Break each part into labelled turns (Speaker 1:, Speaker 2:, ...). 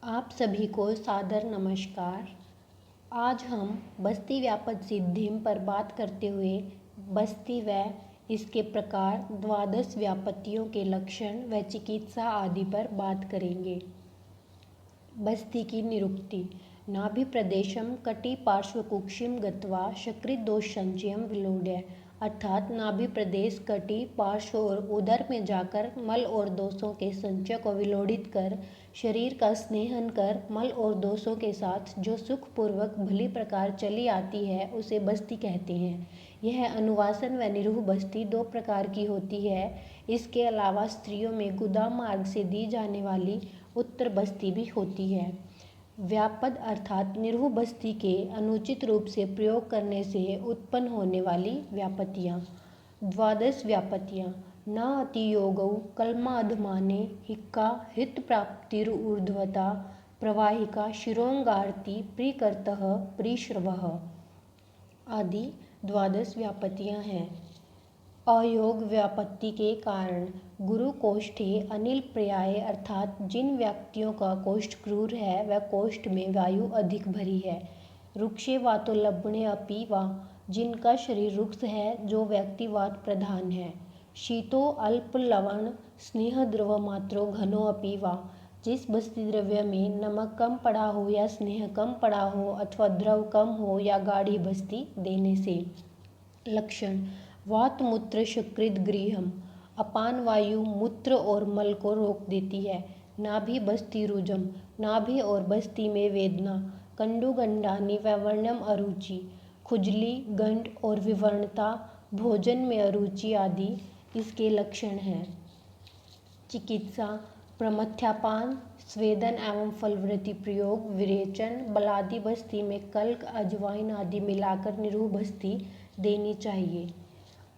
Speaker 1: आप सभी को सादर नमस्कार। आज हम बस्ती व्यापक सिद्धिम पर बात करते हुए बस्ती व इसके प्रकार, द्वादश व्यापत्तियों के लक्षण व चिकित्सा आदि पर बात करेंगे। बस्ती की निरुक्ति। नाभि प्रदेशम कटि पार्श्वकुक्षिम गत्वा शकृत दोष संचयम विलोड्य, अर्थात नाभि प्रदेश, कटि, पार्श्व और उदर में जाकर मल और दोषों के संचय को विलोड़ित कर शरीर का स्नेहन कर मल और दोषों के साथ जो सुखपूर्वक भली प्रकार चली आती है उसे बस्ती कहते हैं। यह अनुवासन व निरूह बस्ती दो प्रकार की होती है। इसके अलावा स्त्रियों में गुदा मार्ग से दी जाने वाली उत्तर बस्ती भी होती है। व्यापद अर्थात निरूह बस्ती के अनुचित रूप से प्रयोग करने से उत्पन्न होने वाली व्यापत्तियाँ। द्वादश व्यापत्तियाँ। न अतियोगौ कल्माधमाने हिक्का हित प्राप्तिरूर्ध्वता प्रवाहिका शिरोंगारती प्रिकर्तः प्रिश्रवः आदि द्वादश व्यापत्तियाँ हैं। अयोग व्यापत्ति के कारण गुरु कोष्ठे अनिल पर्याय, अर्थात जिन व्यक्तियों का कोष्ठ क्रूर है वह कोष्ठ में वायु अधिक भरी है। रुक्षे वातो लवणे अपि वा, जिनका शरीर रुक्ष है जो व्यक्ति वात प्रधान है। शीतो अल्प लवण स्नेह द्रव मात्रो घनो अपि वा, जिस बस्ती द्रव्य में नमक कम पड़ा हो या स्नेह कम पड़ा हो अथवा द्रव कम हो या गाढ़ी बस्ती देने से। लक्षण। वात मूत्र शकृत गृहम, अपान वायु मूत्र और मल को रोक देती है। नाभि बस्ती रुजम, नाभि और बस्ती में वेदना। कंडुगंडानी वर्णम अरुचि, खुजली गंड और विवर्णता, भोजन में अरुचि आदि इसके लक्षण हैं। चिकित्सा। प्रमथ्यापान, स्वेदन एवं फलवृत्ति प्रयोग, विरेचन, बलादी बस्ती में कल्क अजवाइन आदि मिलाकर निरूह बस्ती देनी चाहिए।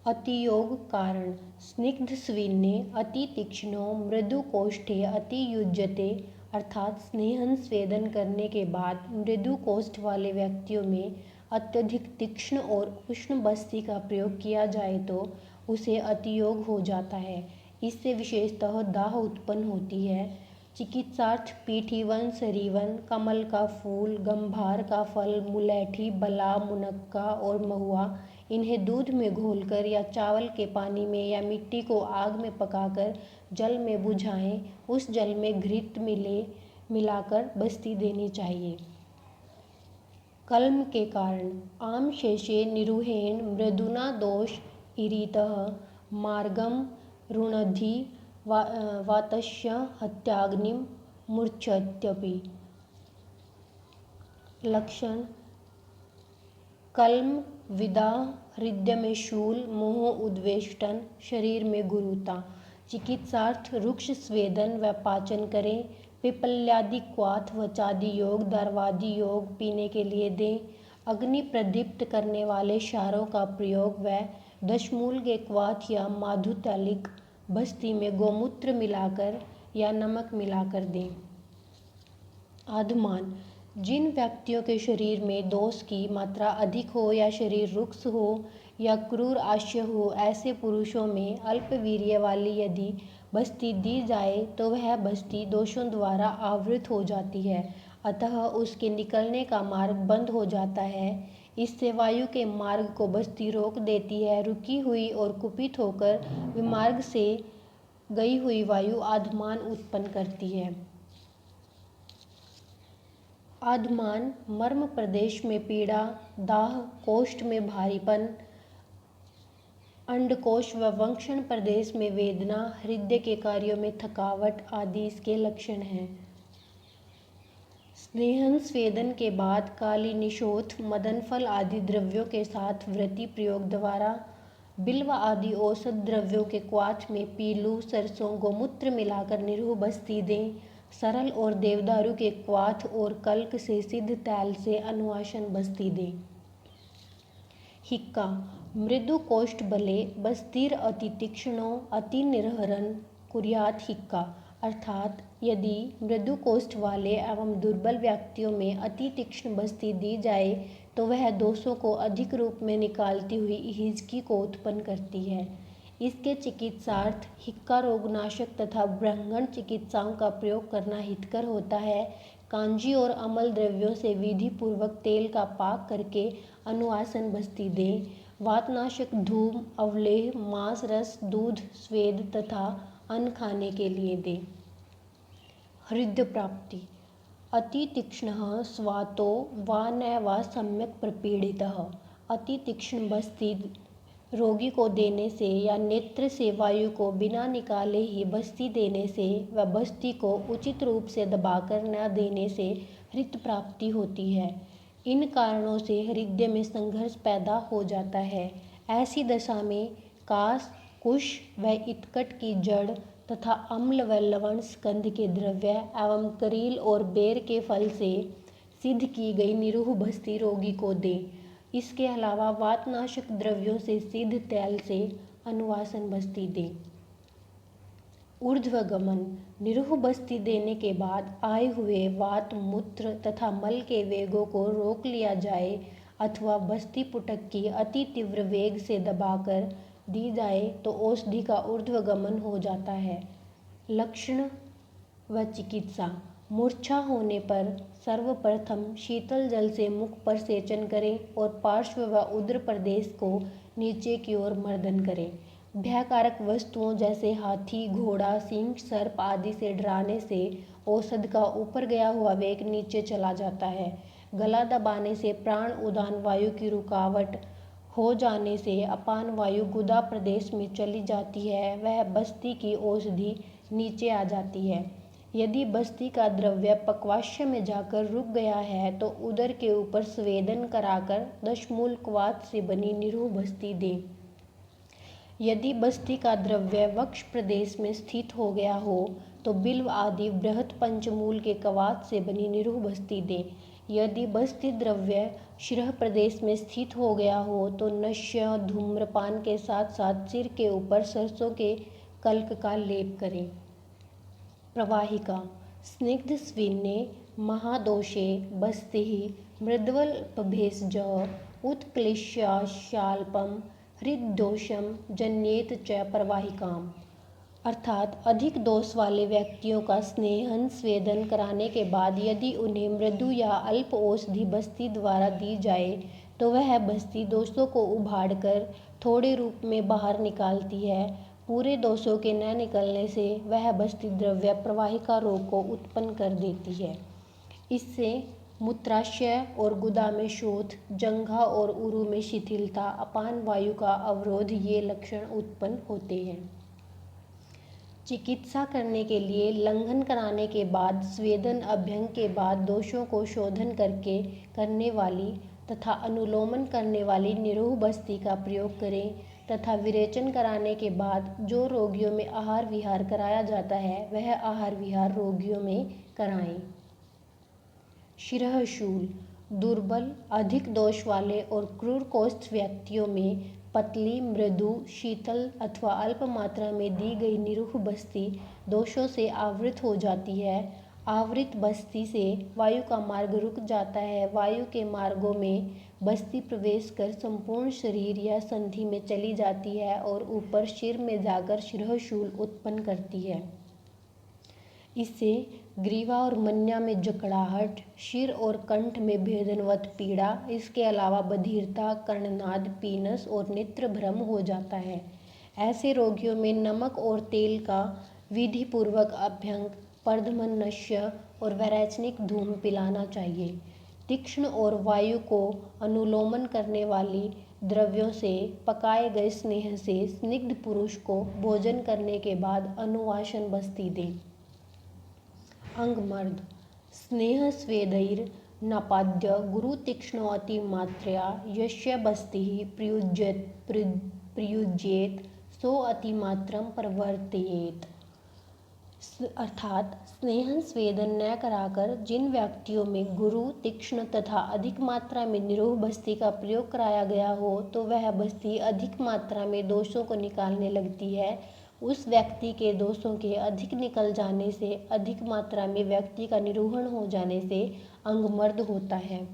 Speaker 1: अतियोग कारण। स्निग्ध स्विन्ने अति तीक्ष्णो मृदु कोष्ठे अति युज्यते, अर्थात स्नेहन स्वेदन करने के बाद मृदु कोष्ठ वाले व्यक्तियों में अत्यधिक तीक्ष्ण और उष्ण बस्ती का प्रयोग किया जाए तो उसे अतियोग हो जाता है। इससे विशेषतः दाह उत्पन्न होती है। चिकित्सार्थ पीठीवन, सरीवन, कमल का फूल, गंभार का फल, मुलैठी, बला, मुनक्का और महुआ, इन्हें दूध में घोलकर या चावल के पानी में या मिट्टी को आग में पकाकर जल में बुझाएं, उस जल में घृत मिलाकर बस्ती देनी चाहिए। कल्म के कारण। आम शेषे निरूहेण मृदुना दोष इरितः मार्गम रुणद्धि वातस्य हत्याग्निम मूर्च्छत्यपि। लक्षण। कल्म विदा, हृदय में शूल, मोह उद्वेष्टन, शरीर में गुरुता। चिकित्सार्थ रुक्ष स्वेदन व पाचन करें। पिपल्यादि क्वाथ वचादि योग, दर्वादि योग पीने के लिए दें। अग्नि प्रदीप्त करने वाले क्षारों का प्रयोग व दशमूल के क्वाथ या माधुतैलिक बस्ती में गोमूत्र मिलाकर या नमक मिलाकर दें। आधमान। जिन व्यक्तियों के शरीर में दोष की मात्रा अधिक हो या शरीर रुक्ष हो या क्रूर आश्य हो, ऐसे पुरुषों में अल्पवीर्य वाली यदि बस्ती दी जाए तो वह बस्ती दोषों द्वारा आवृत हो जाती है, अतः उसके निकलने का मार्ग बंद हो जाता है। इससे वायु के मार्ग को बस्ती रोक देती है। रुकी हुई और कुपित होकर विमार्ग से गई हुई वायु आधमान उत्पन्न करती है। आधमान मर्म प्रदेश में पीड़ा, दाह, कोष्ठ में भारीपन, अंडकोश व वंक्षण प्रदेश में वेदना, हृदय के कार्यों में थकावट आदि इसके लक्षण हैं। स्नेहन स्वेदन के बाद काली निशोथ, मदन फल आदि द्रव्यों के साथ व्रति प्रयोग द्वारा बिल्व आदि औषध द्रव्यों के क्वाथ में पीलू, सरसों, गोमूत्र मिलाकर निरूह बस्ती दें। सरल और देवदारू के क्वाथ और कल्क से सिद्ध तैल से अनुवासन बस्ती दें। हिक्का। मृदु कोष्ठ बले बस्तिर अति तीक्ष्णो अति निर्हरन कुर्यात हिक्का, अर्थात यदि मृदु कोष्ठ वाले एवं दुर्बल व्यक्तियों में अति तीक्ष्ण बस्ती दी जाए तो वह दोषों को अधिक रूप में निकालती हुई हिजकी को उत्पन्न करती है। इसके चिकित्सार्थ हिक्का रोगनाशक तथा ब्रह्मण चिकित्साओं का प्रयोग करना हितकर होता है। कांजी और अमल द्रव्यों से विधि पूर्वक तेल का पाक करके अनुवासन बस्ती दें। वातनाशक धूम, अवलेह, मांस रस, दूध, स्वेद तथा अन्न खाने के लिए दें। हृदय प्राप्ति। अति तीक्ष्णः स्वातो वा न वा सम्यक प्रपीडितः। अति तीक्ष्ण बस्ती रोगी को देने से या नेत्र से वायु को बिना निकाले ही बस्ती देने से व बस्ती को उचित रूप से दबाकर न देने से हृदय प्राप्ति होती है। इन कारणों से हृदय में संघर्ष पैदा हो जाता है। ऐसी दशा में कास, कुश व इत्कट की जड़ तथा अम्ल व लवण स्कंध के द्रव्य एवं करील और बेर के फल से सिद्ध की गई निरूह बस्ती रोगी को दें। इसके अलावा वातनाशक द्रव्यों से सिद्ध तेल से अनुवासन बस्ती दें। ऊर्ध्वगमन। निरूह बस्ती देने के बाद आए हुए वात, मूत्र तथा मल के वेगों को रोक लिया जाए अथवा बस्ती पुटक की अति तीव्र वेग से दबाकर दी जाए तो औषधि का ऊर्ध्वगमन हो जाता है। लक्षण व चिकित्सा। मूर्छा होने पर सर्वप्रथम शीतल जल से मुख पर सेचन करें और पार्श्व व उदर प्रदेश को नीचे की ओर मर्दन करें। भयकारक वस्तुओं जैसे हाथी, घोड़ा, सिंह, सर्प आदि से डराने से औषध का ऊपर गया हुआ वेग नीचे चला जाता है। गला दबाने से प्राण उदान वायु की रुकावट हो जाने से अपान वायु गुदा प्रदेश में चली जाती है, वह बस्ती की औषधि नीचे आ जाती है। यदि बस्ती का द्रव्य पक्वाशय में जाकर रुक गया है तो उदर के ऊपर स्वेदन कराकर दशमूल क्वाथ से बनी निरूह बस्ती दें। यदि बस्ती का द्रव्य वक्ष प्रदेश में स्थित हो गया हो तो बिल्व आदि बृहत पंचमूल के कवाथ से बनी निरूह बस्ती दें। यदि बस्ती द्रव्य शिरः प्रदेश में स्थित हो गया हो तो नश्य धूम्रपान के साथ साथ सिर के ऊपर सरसों के कल्क का लेप करें। प्रवाहिका। स्निग्ध स्विन्ने महादोषे बस्तिः मृद्वल्पभेषजः उत्क्लिश्याशाल्पं हृद्दोषं जन्येत च प्रवाहिकाम्। अर्थात अधिक दोष वाले व्यक्तियों का स्नेहन स्वेदन कराने के बाद यदि उन्हें मृदु या अल्प औषधि बस्ती द्वारा दी जाए तो वह बस्ती दोषों को उभाड़कर थोड़े रूप में बाहर निकालती है। पूरे दोषों के न निकलने से वह बस्ती द्रव्य प्रवाहिका रोग को उत्पन्न कर देती है। इससे मूत्राशय और गुदा में शोथ, जंघा और उरु में शिथिलता, अपान वायु का अवरोध ये लक्षण उत्पन्न होते हैं। चिकित्सा करने के लिए लंघन कराने के बाद स्वेदन अभ्यंग के बाद दोषों को शोधन करके करने वाली तथा अनुलोमन करने वाली निरूह बस्ती का प्रयोग करें तथा विरेचन कराने के बाद जो रोगियों में आहार विहार कराया जाता है वह आहार विहार रोगियों में कराएं। शिरःशूल। दुर्बल, अधिक दोष वाले और क्रूर कोष्ठ व्यक्तियों में पतली, मृदु, शीतल अथवा अल्प मात्रा में दी गई निरूह बस्ती दोषों से आवृत हो जाती है। आवृत बस्ती से वायु का मार्ग रुक जाता है। वायु के मार्गों में बस्ती प्रवेश कर संपूर्ण शरीर या संधि में चली जाती है और ऊपर सिर में जाकर शिरःशूल उत्पन्न करती है। इससे ग्रीवा और मन्या में जकड़ाहट, सिर और कंठ में भेदनवत पीड़ा, इसके अलावा बधिरता, कर्णनाद, पीनस और नेत्र भ्रम हो जाता है। ऐसे रोगियों में नमक और तेल का विधि पूर्वक अभ्यंग, पर्धमन नश्य और वैरेचनिक धूम पिलाना चाहिए। तीक्ष्ण और वायु को अनुलोमन करने वाली द्रव्यों से पकाए गए स्नेह से स्निग्ध पुरुष को भोजन करने के बाद अनुवासन बस्ती दें। अंगमर्द। स्नेह स्वेदैर नापाद्य गुरु तीक्ष्णोऽति मात्रया यस्य बस्तिः प्रयुज्येत सो अतिमात्रम प्रवर्तयेत। अर्थात स्नेहन स्वेदन न कराकर जिन व्यक्तियों में गुरु, तीक्ष्ण तथा अधिक मात्रा में निरूह बस्ती का प्रयोग कराया गया हो तो वह बस्ती अधिक मात्रा में दोषों को निकालने लगती है। उस व्यक्ति के दोषों के अधिक निकल जाने से, अधिक मात्रा में व्यक्ति का निरूहण हो जाने से अंगमर्द होता है।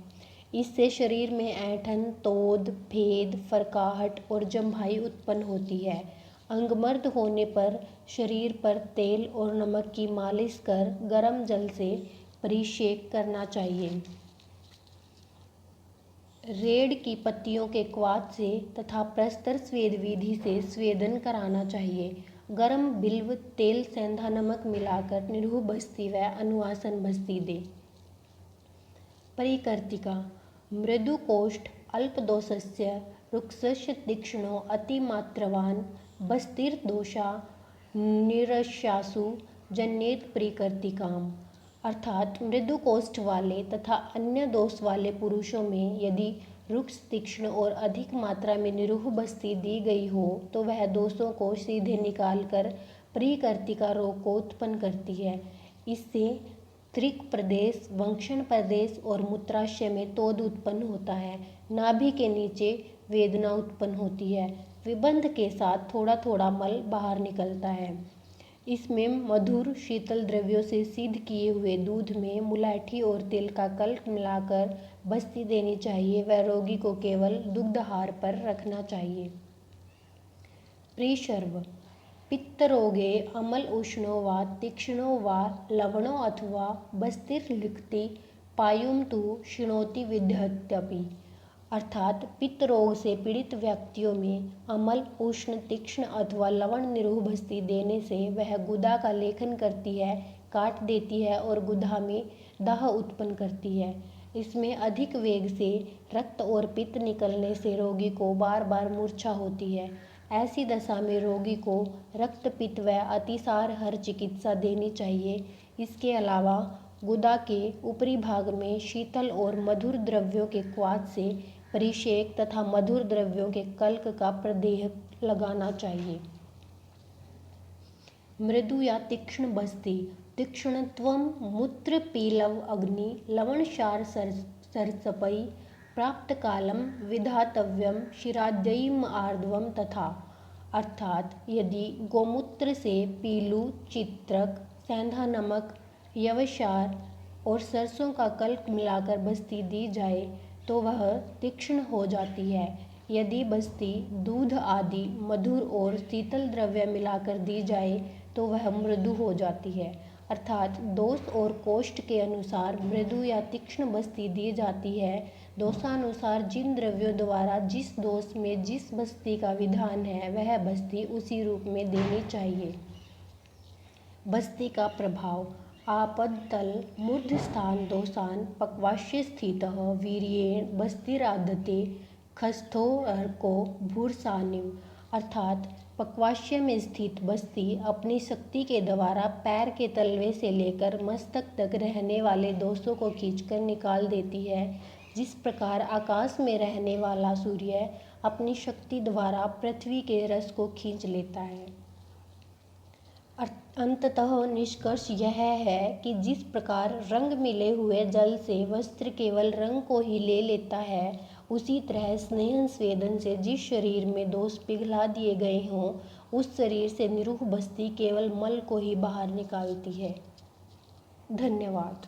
Speaker 1: इससे शरीर में ऐंठन, तोद, भेद, फरकाहट और जम्भाई उत्पन्न होती है। अंगमर्द होने पर शरीर पर तेल और नमक की मालिश कर गर्म जल से परिषेक करना चाहिए। रेड़ की पत्तियों के क्वाथ से तथा प्रस्तर स्वेद विधि से स्वेदन कराना चाहिए। गर्म बिल्व तेल सेंधा नमक मिलाकर निरूह बस्ती व अनुवासन बस्ती दे। परिकर्तिका मृदुकोष्ठ अल्पदोषस्य रुक्षस्य तीक्ष्णो अतिमात्रवान बस्तिर्दोषा निरस्यासु जन्येत परिकर्तिकाम। अर्थात मृदुकोष्ठ वाले तथा अन्य दोष वाले पुरुषों में यदि रुक्ष तीक्ष्ण और अधिक मात्रा में निरूह बस्ती दी गई हो तो वह दोषों को सीधे निकालकर परिकर्तिका रोग को उत्पन्न करती है। इससे त्रिक प्रदेश, वंक्षण प्रदेश और मूत्राशय में तोद उत्पन्न होता है। नाभि के नीचे वेदना उत्पन्न होती है। विबंध के साथ थोड़ा थोड़ा मल बाहर निकलता है। इसमें मधुर शीतल द्रव्यों से सिद्ध किए हुए दूध में मुलैठी और तिल का कल्क मिलाकर बस्ती देनी चाहिए व रोगी को केवल दुग्धाहार पर रखना चाहिए। प्रीशर्व पित्तरोगे अमल उष्णो वा तीक्ष्णो वा लवणो अथवा बस्तिर्लिखति पायुम तु शिणोति विदध्यपि। अर्थात पित्त रोग से पीड़ित व्यक्तियों में अमल, उष्ण, तीक्ष्ण अथवा लवण निरूह बस्ती देने से वह गुदा का लेखन करती है, काट देती है और गुदा में दाह उत्पन्न करती है। इसमें अधिक वेग से रक्त और पित्त निकलने से रोगी को बार बार मूर्छा होती है। ऐसी दशा में रोगी को रक्त, पित्त व अतिसार हर चिकित्सा देनी चाहिए। इसके अलावा गुदा के ऊपरी भाग में शीतल और मधुर द्रव्यों के क्वाथ से परिषेक तथा मधुर द्रव्यों के कल्क का प्रदेह लगाना चाहिए। मृदु या तीक्ष्ण बस्ती तीक्ष्णत्वं मूत्र पीलव अग्नि लवणसार सरसपई प्राप्त कालम विधातव्यम शिराद्ययीम आर्द्वम तथा। अर्थात यदि गोमूत्र से पीलू, चित्रक, सेंधा नमक, यवसार और सरसों का कल्क मिलाकर बस्ती दी जाए तो वह तीक्ष्ण हो जाती है। यदि बस्ती दूध आदि मधुर और शीतल द्रव्य मिलाकर दी जाए तो वह मृदु हो जाती है। अर्थात दोष और कोष्ठ के अनुसार मृदु या तीक्ष्ण बस्ती दी जाती है। दोषानुसार जिन द्रव्यों द्वारा जिस दोष में जिस बस्ती का विधान है वह बस्ती उसी रूप में देनी चाहिए। बस्ती का प्रभाव आपदतल मूर्धस्थान दोषान पक्वाश्य स्थितः वीर्येण बस्तिरादते खस्थोर्को भूर्सानिम। अर्थात पक्वाश्य में स्थित बस्ती अपनी शक्ति के द्वारा पैर के तलवे से लेकर मस्तक तक रहने वाले दोषों को खींचकर निकाल देती है। जिस प्रकार आकाश में रहने वाला सूर्य अपनी शक्ति द्वारा पृथ्वी के रस को खींच लेता है। अंततः निष्कर्ष यह है कि जिस प्रकार रंग मिले हुए जल से वस्त्र केवल रंग को ही ले लेता है, उसी तरह स्नेहन स्वेदन से जिस शरीर में दोष पिघला दिए गए हों उस शरीर से निरूह बस्ती केवल मल को ही बाहर निकालती है। धन्यवाद।